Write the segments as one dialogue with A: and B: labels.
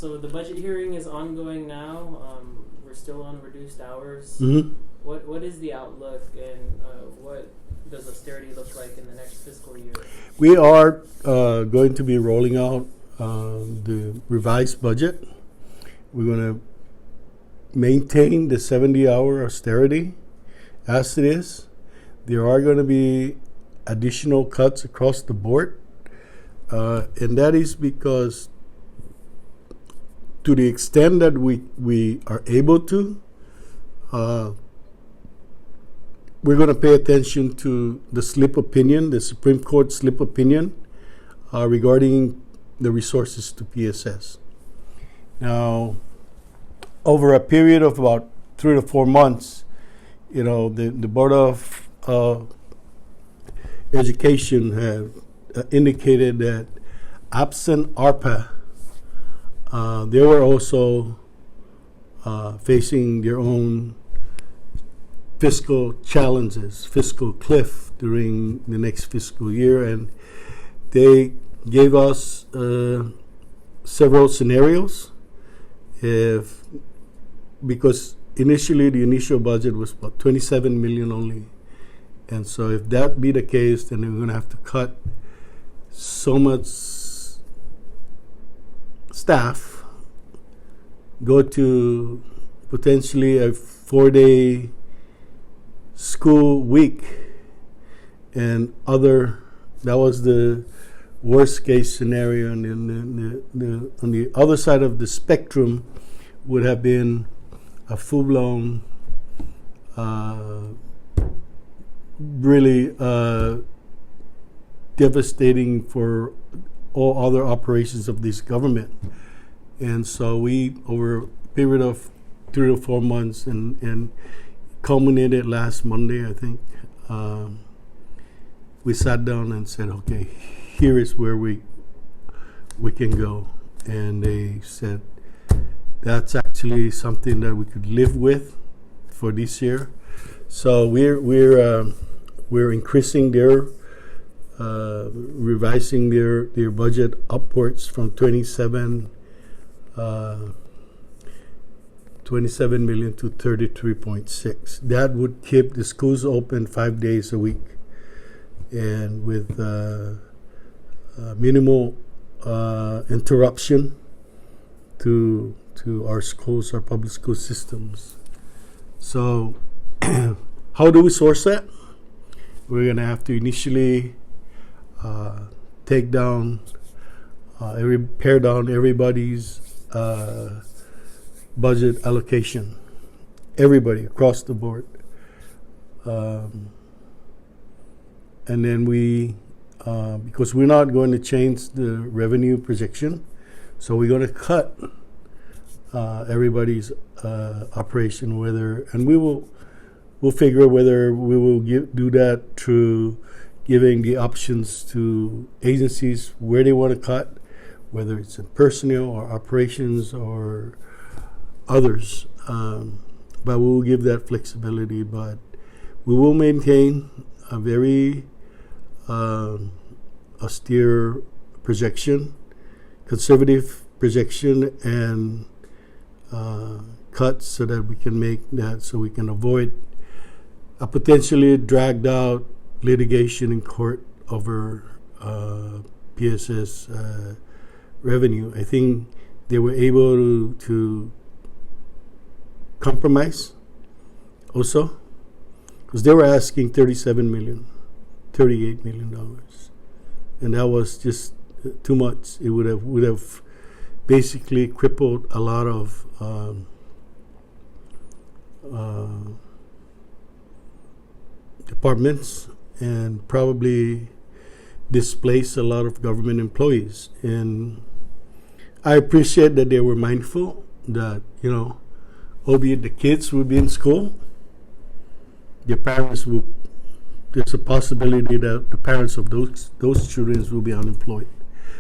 A: So the budget hearing is ongoing now. We're still on reduced hours.
B: Mm-hmm.
A: What is the outlook, and what does austerity look like in the next fiscal year?
B: We are going to be rolling out the revised budget. We're going to maintain the 70-hour austerity as it is. There are going to be additional cuts across the board, and that is because to the extent that we are able to, we're going to pay attention to the slip opinion, the Supreme Court slip opinion regarding the resources to PSS. Now, over a period of about 3 to 4 months, the Board of Education have indicated that absent ARPA, they were also facing their own fiscal challenges, fiscal cliff during the next fiscal year, and they gave us several scenarios. Because initially the initial budget was about 27 million only, and so if that be the case, then we're going to have to cut so much staff, go to potentially a 4-day school week, and that was the worst case scenario. And then on the other side of the spectrum would have been a full-blown, really devastating for all other operations of this government. And so we, over a period of 3 to 4 months, and culminated last Monday, I think, we sat down and said, okay, here is where we can go. And they said that's actually something that we could live with for this year. So we're increasing revising their budget upwards from 27 million to 33.6. That would keep the schools open 5 days a week, and with minimal interruption to our schools, our public school systems. So how do we source that? We're going to have to initially pare down everybody's budget allocation, everybody across the board. And then because we're not going to change the revenue projection, so we're going to cut everybody's operation, and we'll figure whether we will do that through giving the options to agencies where they want to cut, whether it's in personnel or operations or others. But we will give that flexibility, but we will maintain a very austere projection, conservative projection, and cuts so that we can make that, so we can avoid a potentially dragged out litigation in court over PSS revenue. I think they were able to compromise also, because they were asking $38 million, and that was just too much. It would have basically crippled a lot of departments and probably displace a lot of government employees. And I appreciate that they were mindful that, albeit the kids will be in school, their parents will. There's a possibility that the parents of those children will be unemployed.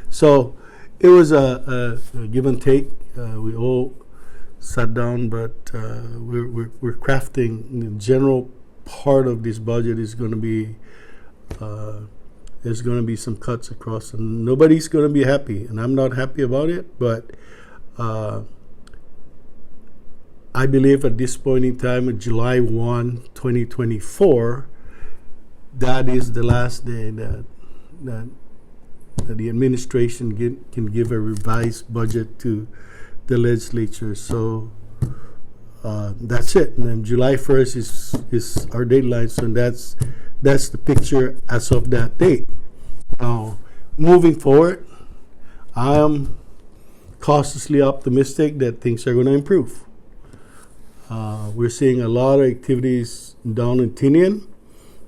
B: So it was a give and take. We all sat down, but we're crafting. The general part of this budget is going to be there's going to be some cuts across, and nobody's going to be happy, and I'm not happy about it. But I believe at this point in time, on July 1, 2024, that is the last day that the administration can give a revised budget to the legislature. So that's it. And then July 1st is our deadline. So that's the picture as of that date. Now, moving forward, I am cautiously optimistic that things are going to improve. We're seeing a lot of activities down in Tinian.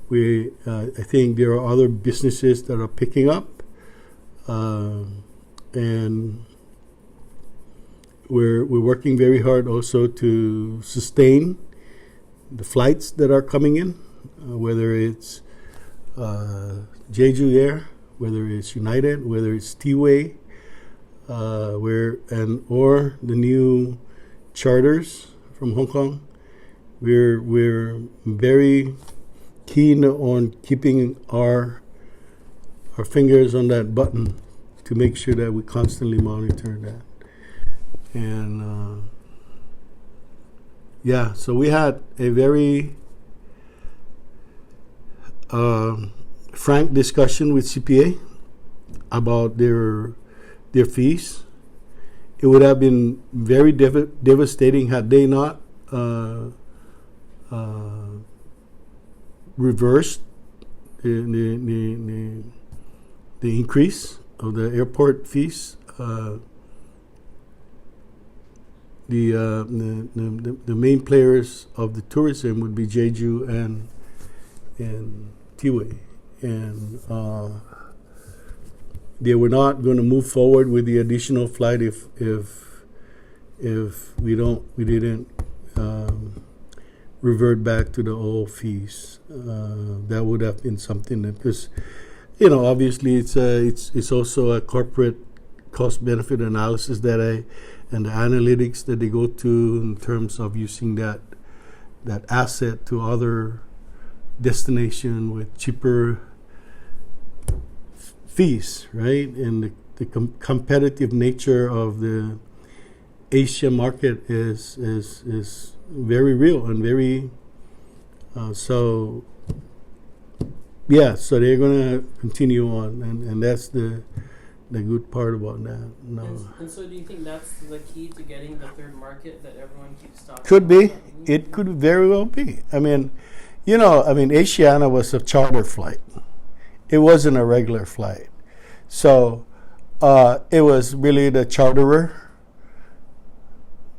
B: I think there are other businesses that are picking up, and we're working very hard also to sustain the flights that are coming in, whether it's Jeju Air, whether it's United, whether it's T-Way, or the new charters from Hong Kong. We're very keen on keeping our fingers on that button to make sure that we constantly monitor that. And so we had a very frank discussion with CPA about their fees. It would have been very devastating had they not reversed the increase of the airport fees. The main players of the tourism would be Jeju and T-Way, and they were not going to move forward with the additional flight if we didn't revert back to the old fees. That would have been something that, because obviously it's also a corporate cost benefit analysis and the analytics that they go to in terms of using that asset to other destination with cheaper fees, right? And the competitive nature of the Asia market is very real and very so they're going to continue on, and that's the good part about that. No.
A: And so do you think that's the key to getting the third market that everyone keeps talking
B: Could
A: about?
B: be. It could very well be. Asiana was a charter flight. It wasn't a regular flight. So it was really the charterer,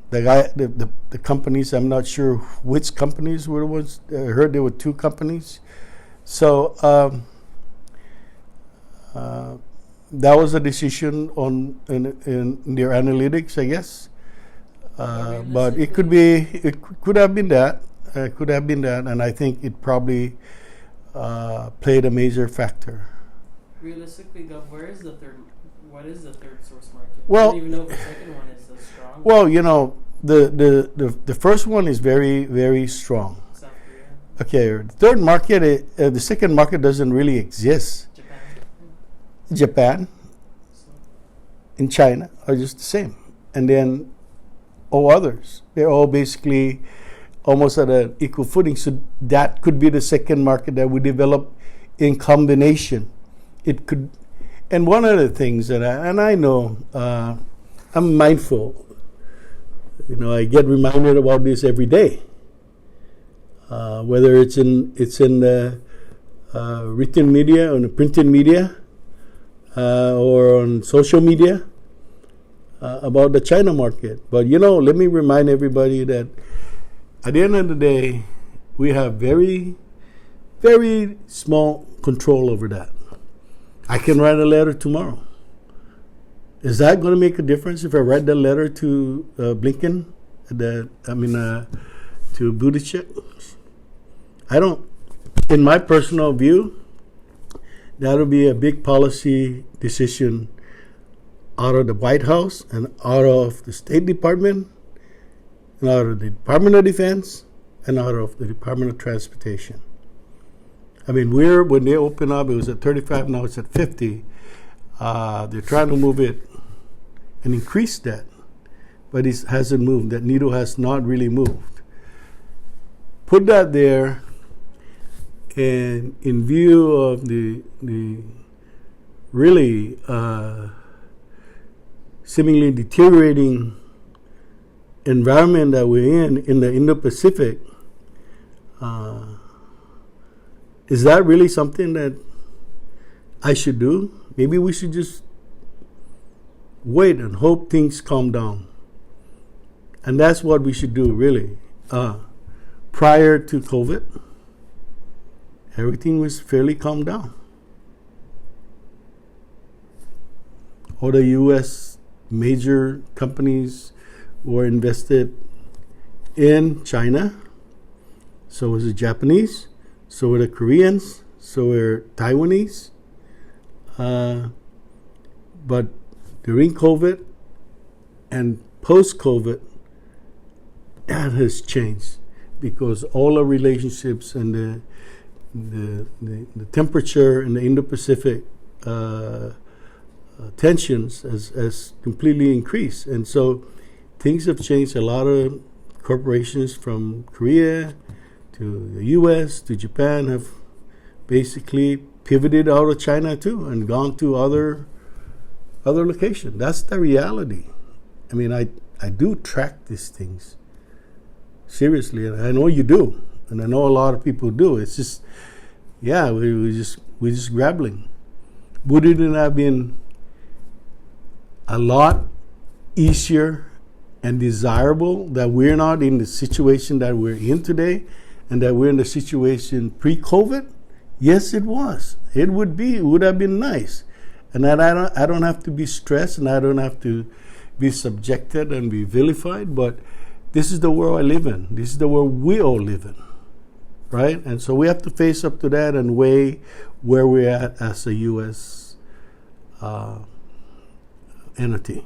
B: the guy, the companies. I'm not sure which companies were the ones. I heard there were two companies. So that was a decision in their analytics, I guess. But it could have been that. And I think it probably played a major factor.
A: Realistically, Gov, what is the third source market?
B: Well,
A: I don't even know if the second one is as strong.
B: Well, the first one is very, very strong.
A: South Korea.
B: Okay, the third market, the second market doesn't really exist. Japan and China are just the same. And then all others. They're all basically almost at an equal footing. So that could be the second market that we develop in combination. It could, and one of the things that I know, I'm mindful. I get reminded about this every day. Whether it's in the written media, on the printed media, or on social media, about the China market. But let me remind everybody that at the end of the day, we have very, very small control over that. I can write a letter tomorrow. Is that going to make a difference if I write that letter to Blinken? To Buttigieg? I don't. In my personal view, that'll be a big policy decision out of the White House and out of the State Department and out of the Department of Defense and out of the Department of Transportation. When they open up, it was at 35, now it's at 50. They're trying to move it and increase that. but it hasn't moved. That needle has not really moved. Put that there, and in view of the really seemingly deteriorating environment that we're in the Indo-Pacific, is that really something that I should do? Maybe we should just wait and hope things calm down. And that's what we should do, really. Prior to COVID, everything was fairly calmed down. All the U.S. major companies were invested in China. So was the Japanese. So were the Koreans. So were Taiwanese. But during COVID and post-COVID, that has changed because all our relationships and the temperature in the Indo-Pacific tensions has completely increased. And so things have changed. A lot of corporations from Korea to the U.S. to Japan have basically pivoted out of China too and gone to other locations. That's the reality. I mean, I do track these things seriously, and I know you do, and I know a lot of people do. It's just, yeah, we're just grappling. Would it have been a lot easier and desirable that we're not in the situation that we're in today, and that we're in the situation pre-COVID? Yes, it was. It would have been nice, and that I don't have to be stressed, and I don't have to be subjected and be vilified. But this is the world I live in. This is the world we all live in, right? And so we have to face up to that and weigh where we're at as a U.S. Entity.